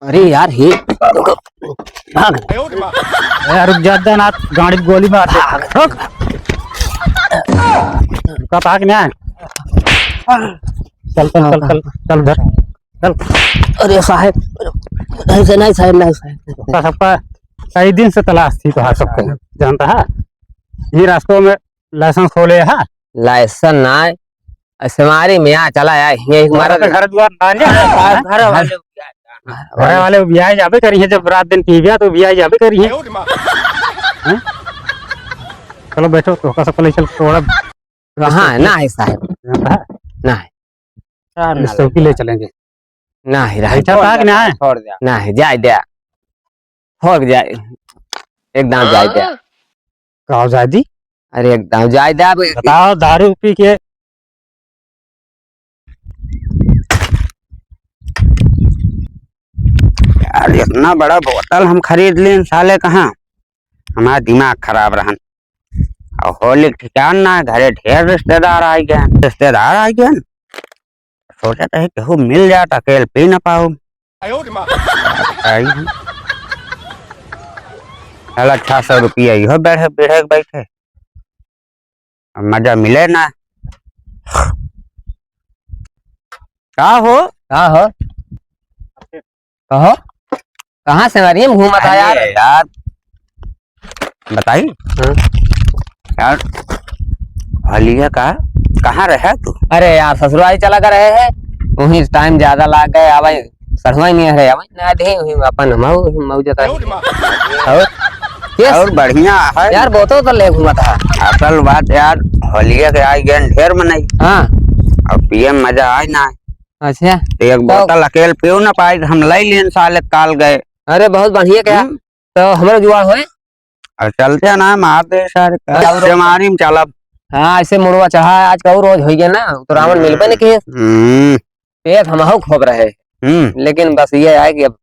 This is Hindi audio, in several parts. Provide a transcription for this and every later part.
अरे यार हे भाग। यार रुक जा ना, गाड़ी पे गोली मार दे। रुक रुका, भाग ना। चल चल चल चल चल उधर चल। अरे साहब, नहीं साहब, नहीं साहब, नहीं साहब। सबका कई दिन से तलाश थी तो सबको जानता है। ये रास्तों में लाइसेंस खोले है। लाइसेंस ना ऐसे हमारी मियाँ चला यार, ये हमारा घर द्वार ना घर वाले घर वाले ब्याह जाबे करी है, जब रात दिन पी गया तो ब्याह जाबे करी है। चलो बैठो तो का सब चल थोड़ा। कहाँ है? ना है साहब, जानता है ना है, चौकी ले चलेंगे। ना है अच्छा भाग ना है। छोड़ दिया, ना है, जाए दिया, हो जाए एकदम जाए दिया। कहो जादी, अरे एकदम जाए दिया। बताओ दारू पी के यार इतना बड़ा बोतल हम खरीद लें साले कहाँ। हमारा दिमाग खराब रहन। और होली ठिकान ना, घरे ढेर रिश्तेदार आ गए। सोचा था केहू मिल जाता, अकेले पी न पाऊ। चल 600 रुपया इहो बैठे बैठे बैठे मजा मिले ना। का हो कहो कहाँ से मारिए घूमा था यार। यार बताइए यार, हलिया का कहाँ रहा तू? अरे यार ससुराल चला कर रहे हैं, वहीं टाइम ज्यादा लाग गए। अब सरवा नहीं रहे, अब ना दे अपन मौज और बढ़िया है यार, बहुत तो ले घूमा था। असल बात यार, होलिया के आई गए ढेर मनाई। हाँ और पिए में मजा आए ना। अच्छा, एक बोतल अकेले पियो ना पाए, हम लाई लेन साले काल गए। अरे बहुत बढ़िया क्या। तो हमारे जुआर हुए और चलते ना मार दे सारे हमारी में चलब। हाँ ऐसे मुड़वा चढ़ा आज का रोज हो गया ना, तो रावण मिलबे नहीं किए। पेट हम खोप रहे, लेकिन बस ये है कि अब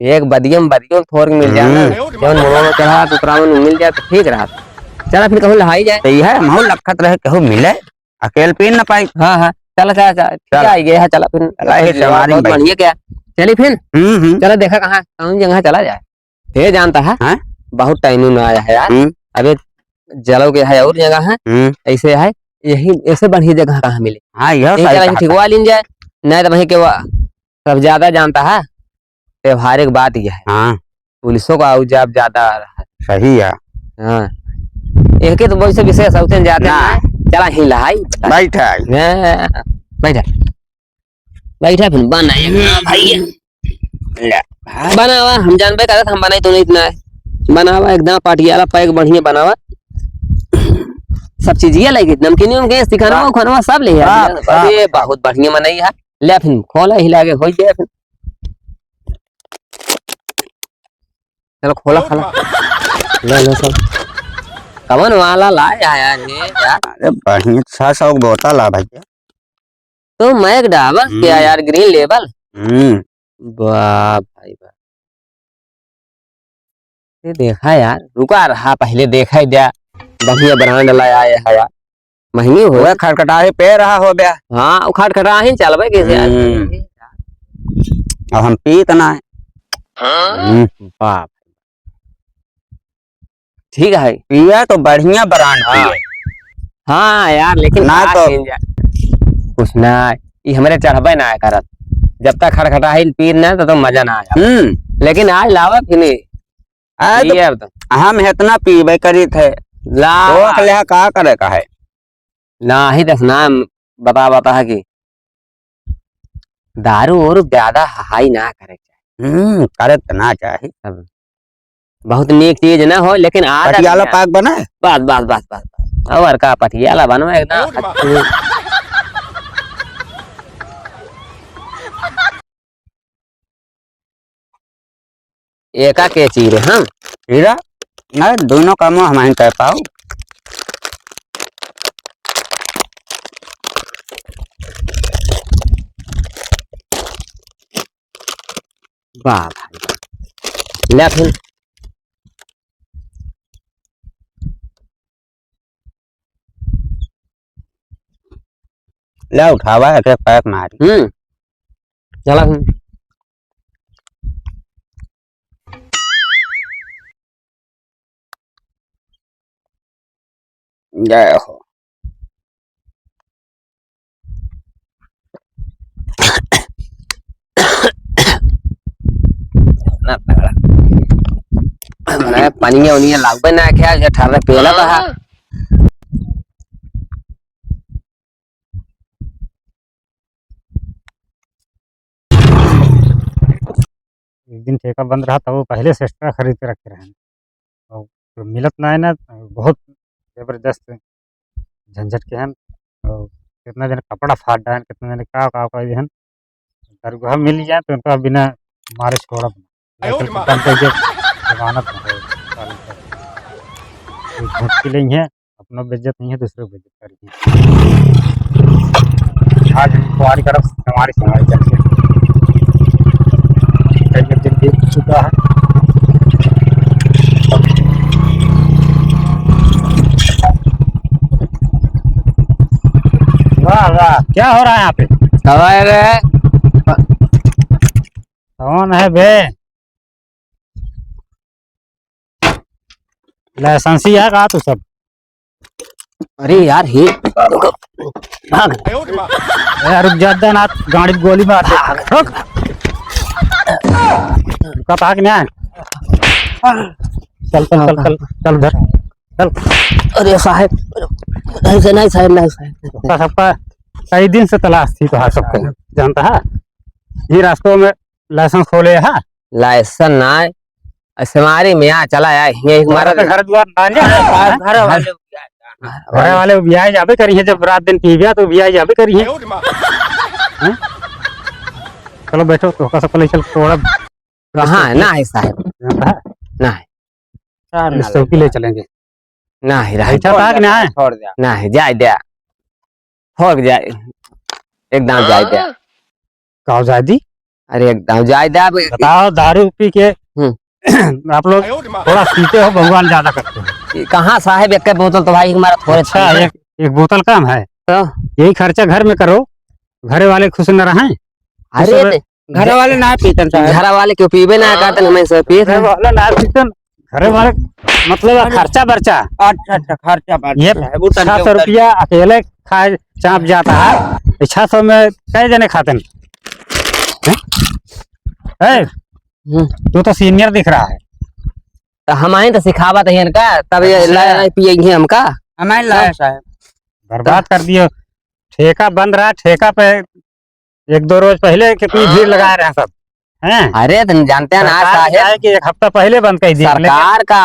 एक बदियम थोड़ मिल जाए ना, जब मुड़वा में चढ़ा तो रावण मिल जाए तो ठीक रहा। चला फिर कहूँ लहाई जाए। सही है, हम लखत रहे कहूँ मिले, अकेले पी न पाई। हाँ हाँ चला चला चला आई गया, चला फिर बहुत बढ़िया क्या। चली फिर चलो देखा कहाँ कौन जगह चला जाए। ये जानता है बहुत टाइम में आया है यार। अबे जलो के है और जगह है ऐसे है, यही ऐसे बढ़िया जगह कहाँ मिले। हाँ ठिकवा लीन जाए, नहीं तो वही के सब ज्यादा जानता है। व्यवहारिक बात यह है, हाँ पुलिसों का औजाब ज्यादा है। सही है। हाँ एक तो वैसे विशेष औचन जाते हैं। चला ही लहाई बैठा बैठा बैठा फिर बनाएगा भाई। बनावा हम जानबे करत, हम बनाई तो नहीं इतना है। बनावा एकदम पाटियाला पैक बढ़िया बनावा, सब चीजिए लगी, नमकीन के सिखाना खाना सब ले यार। अरे बहुत बढ़िया बनाई है, ले फिर खोला हिला के हो गया। फिर चलो खोला खोला ले लो सब। कवन वाला लाया यार ये यार। अरे बढ़िया 600 बोतल है भैया। तो मैक डाबर क्या यार, ग्रीन लेबल। वाह भाई वाह, ये देखा यार, रुका रहा पहले देखा दिया। बढ़िया ब्रांड लाया है यार, महंगी हो गया। खटखटाए पे रहा हो गया। हाँ उखाड़ खड़ा ही चल भाई कैसे यार। अब हम पी इतना है। वाह ठीक है, पिया तो बढ़िया ब्रांड पिए। हाँ यार लेकिन ना तो कुछ ना ये हमारे चढ़बे ना करत, जब तक खड़खटा ही पी ना तो मजा ना आया। लेकिन आज लावा फिर नहीं तो हम इतना पीबे करी थे। ला ले का करे का है ना ही दस नाम बता है कि दारू और ज्यादा हाई ना करे चाहिए। करे तो ना चाहिए, बहुत नीक चीज ना हो, लेकिन पटियाला पाक बना है। बस बस बस बस और का पटियाला बनवा एकदम। एका के चीज हम हीरा ना दोनों काम हम कर पाओ। वाह भाई ले फिर ले उठावा एक पैक मारी। चला फिर जय हो। ना तगड़ा मैं पानी उनी लागबे ना क्या जे ठारे पेला बहा एक दिन ठेका बंद रहा था, वो पहले से एक्स्ट्रा खरीद के रखे रहे और जो मिलत ना है ना, बहुत जबरदस्त झंझट के हैं। और कितना जन कपड़ा फाट डायन, कितना जन का दिन दरगाह मिल जाए तो उनका बिना मारे छोड़ा जमानत झूठ की नहीं है, अपना बेइज्जत नहीं है, दूसरे को बेइज्जत करिए। आज तुम्हारी तरफ हमारी समाज चलती है, दिन बीत चुका है। वाह वाह, क्या हो रहा है यहाँ पे? कौन है बे? लाइसेंसी है का तू सब? अरे यार ही भाग रुक जा ना, गाड़ी में गोली मार दे। रुक रुका, भाग ना। चल चल चल चल चल उधर चल। अरे साहब नहीं साहब नहीं साहब सबका कई दिन से तलाश थी, तो सबको जानता है। ये रास्तों में लाइसेंस खोले है, लाइसेंस ना हमारी में यहाँ चला आए हमारा घर द्वार घर वाले ब्याह जाबे करी है, जब रात दिन पी गया तो ब्याह जाबे करी है। चलो बैठो, तो का सब चल थोड़ा कहाँ है ना है साहब ना है चौकी ले चलेंगे ना है ना है छोड़ दिया ना है जाए दिया हो जाए एकदम जाए दिया कहो जायदी। अरे एकदम जाए दिया। बताओ, दारू पी के आप लोग थोड़ा पीते हो, भगवान ज्यादा करते हो। कहाँ साहब एक बोतल तो भाई हमारा थोड़े अच्छा, एक बोतल कम है तो यही खर्चा घर में करो, घर वाले खुश न रहे। अरे घर वाले ना पीतन साहब, घर वाले क्यों पीबे ना कहते हमें से पीते वाले ना पीतन, घर वाले मतलब खर्चा बर्चा। अच्छा अच्छा, खर्चा ये 600 रुपया अकेले खाए चाप जाता है, 600 में कई जने खाते हैं? तू तो सीनियर दिख रहा है। तो हमारे तो सिखावा था इनका, तब ये पिएंगे हमका हमारे लाया साहब। बर्बाद कर दियो, ठेका बंद रहा, ठेका पे 1-2 रोज पहले कितनी भीड़ लगा रहे हैं सब हैं। अरे तुम जानते हैं ना साहब कि 1 हफ्ता पहले बंद कर दिया। सरकार का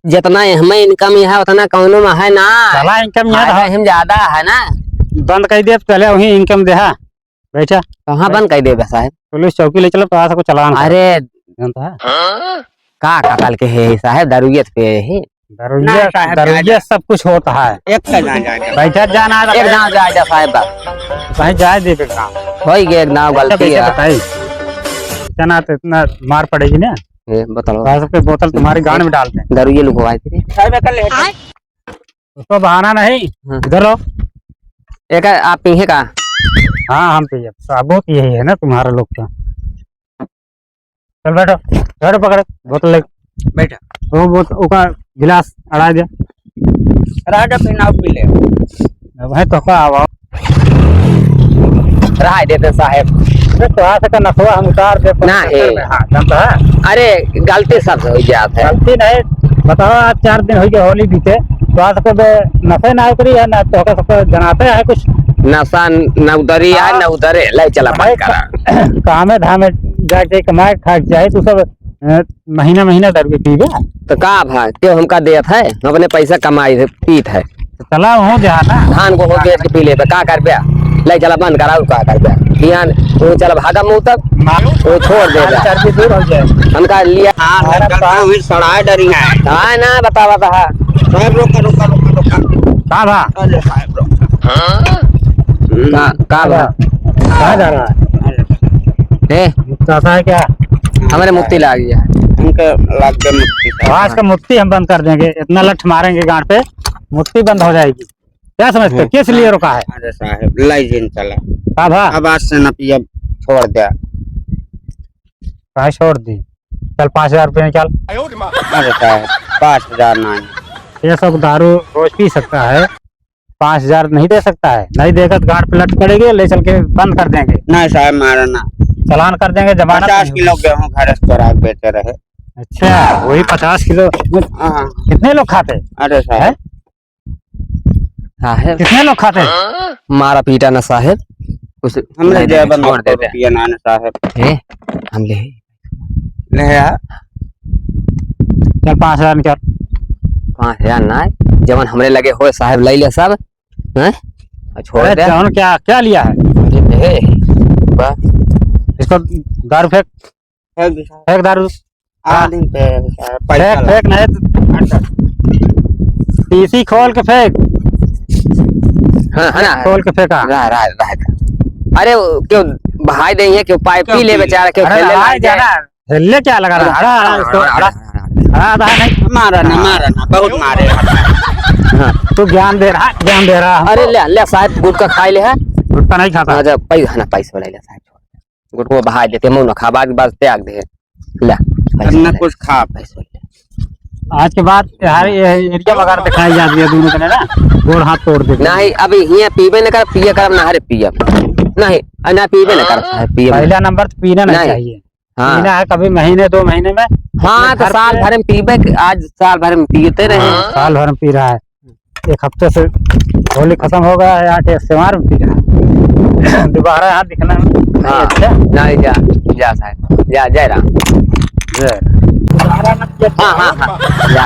जितना हमें इनकम है उतना कौनो में है ना, साला इनकम हम ज्यादा है ना, बंद कर दिया पहले वही इनकम दे। बैठा कहाँ बंद कर देगा साहब? पुलिस चौकी ले चलो, तो चलान। अरे जानता है का कल के है साहब, दारूयत पे है दरुइया सब कुछ होता है। एक बैठा जाना है, एक गाँव जाए साहब कहीं जाए दे हो गया, एक गाँव गलती है जना, तो इतना मार पड़ेगी ना। बताओ सबके बोतल तुम्हारी गाड़ में डाल दें, दारूये लुकवाए थे उसको बहाना नहीं। इधर लो, एक आप पीहे का? हाँ हम पिए, साबुत यही है ना तुम्हारा लोग का। चल बैठो बैठो, पकड़ बोतल ले बैठा, वो बोतल का गिलास अड़ा दिया, राजा पीना पी ले भाई। तो का आवा रहा देते साहब, तो आ सका नफवा हम उतार दे ना है। हाँ जानता है, अरे गलती सब हो जाता है। गलती नहीं, बताओ आज 4 दिन हो गए होली बीते, तो आज को नफे ना उतरी है ना, तो सबको जनाते है कुछ नशा न उतरी है न उतरे ले चला काम धाम जाके कमाए खा जाए, तो सब महीना दारू पीबे तो का भाई क्यों हमका देत है, हम अपने पैसा कमाई है पीत है, तो चला हो जा ना, धान को हो बेच के पी ले का कर पे ले चला बंद करा का कर पे ध्यान वो चला भागा मुंह तक वो छोड़ दे दूर हो जाए हमका लिया। सड़ाए डरी है हाँ ना बता साहब, रोका रोका रोका रोका कहाँ भा अरे साहब कहाँ जा रहा है? चाहता है क्या हमारे मुक्ति लाग गया, उनके लाग गए मुक्ति। आज का मुक्ति हम बंद कर देंगे, इतना लठ मारेंगे गांड पे, मुक्ति बंद हो जाएगी। क्या समझते हो, किस लिए रुका है? अरे साहब लाइसेंस चला, हाँ भा अब आज से न पिया, छोड़ दिया। कहाँ छोड़ दी? चल 5000 रुपये निकाल। अरे साहब 5000 नहीं, 600 दारू रोज पी सकता है, 5,000 नहीं दे सकता है, नहीं देगा तो गाड़ पलट पड़ेगी, ले चल के बंद कर देंगे, नहीं साहब मारा ना, चालान कर देंगे, जमानत 50 नहीं किलो गेहूं घर से रात बेचे रहे। होगी। अच्छा, वही 50 किलो हाँ, कितने लोग खाते? अरे साहब साहेब कितने लोग खाते हैं? मारा पीटा ना साहेब, कुछ हमने नहीं जेब देंगे, में छोड़ देते रुपया ना ना साहब हैं। हम ले ले यार, चल 5,000 निकाल। 5,000 ना जवन हमरे लगे हो साहेब ले ले सब हैं, और छोड़ अरे दे। जौन क्या क्या लिया है? हे, बा- इसको दारू फेंक, फेंक दारू, आदमी पे साहब पैसा फेंक फेंक, नहीं तो पीसी खोल के फेंक, हाँ है ना, खोल के फेंका। रहा अरे वो क्यों बहाई देंगे, क्यों पाइप पी ले बेचारा, क्यों अरे खेलने लगा लग जाए। जाना, हिलने क्या लगा रहा? हरा हरा इसको, हरा हरा नहीं, मारा ना बहुत मारे। हाँ। तू ज्ञान दे रहा, ज्ञान दे रहा। अरे ले ले साहब गुटका खाई ले है, गुटका नहीं खाता। अच्छा पैसा ना पैसा ले ले साहब, गुटको बहाई देते मुंह ना खा, बाद बाद त्याग दे ले ना कुछ खा पैसा ले। आज के बाद यार ये एरिया वगैरह दिखाई जाती है दोनों कने ना, गोड़ हाथ तोड़ दे। नहीं अभी हिया पीबे न कर, पिए करब ना, हरे पिए नहीं, ना पीबे न कर साहब, पिए पहला नंबर तो पीना नहीं नहीं। चाहिए, हाँ पीना है कभी महीने 2 महीने में। हाँ, तो घर साल पे- भर में पीबे, आज साल भर में पीते रहे। साल भर में पी रहा है, 1 हफ्ते से होली खत्म हो गया है, 8 त्योहार में पी रहा है। दोबारा यहाँ दिखना नहीं हाँ अच्छा। नहीं, जा जा साहब जा, जय राम। हाँ हाँ हाँ जा,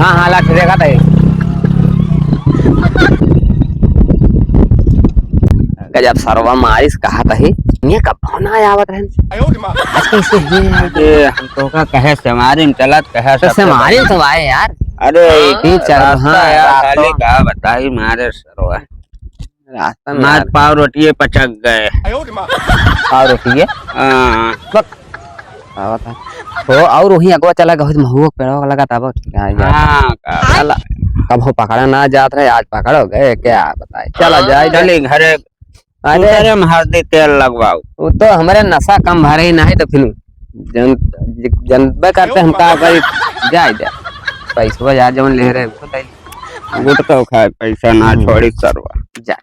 हाँ हाँ लाख देखा था गजब सरवा मारिस कहा था ही, ये कब होना आवत रहे आज कैसे ये हम तो का कहे से मारिन चलत कहे से मारे सब आए यार। अरे तीन चार रास्ता हाँ, यार रास्ता- खाली का बताई मारे सरवा रास्ता में मार पाव रोटिए पचक गए। और रोटिए हाँ, आवत है तो, और वही अगवा चला गया महुआ पेड़वा लगा था बहुत हाँ, का- कब हो पकड़ा ना जात रहे, आज पकड़ो गए क्या बताए, चला जाए चली घरे अरे अरे में हल्दी तेल लगवाओ। वो तो हमारे नशा कम भरे ही नहीं, तो फिर जनबे करते हम का करी, जाए दे पैसा यार जवन ले रहे गुटका खाए पैसा ना छोड़ी सरवा। जा।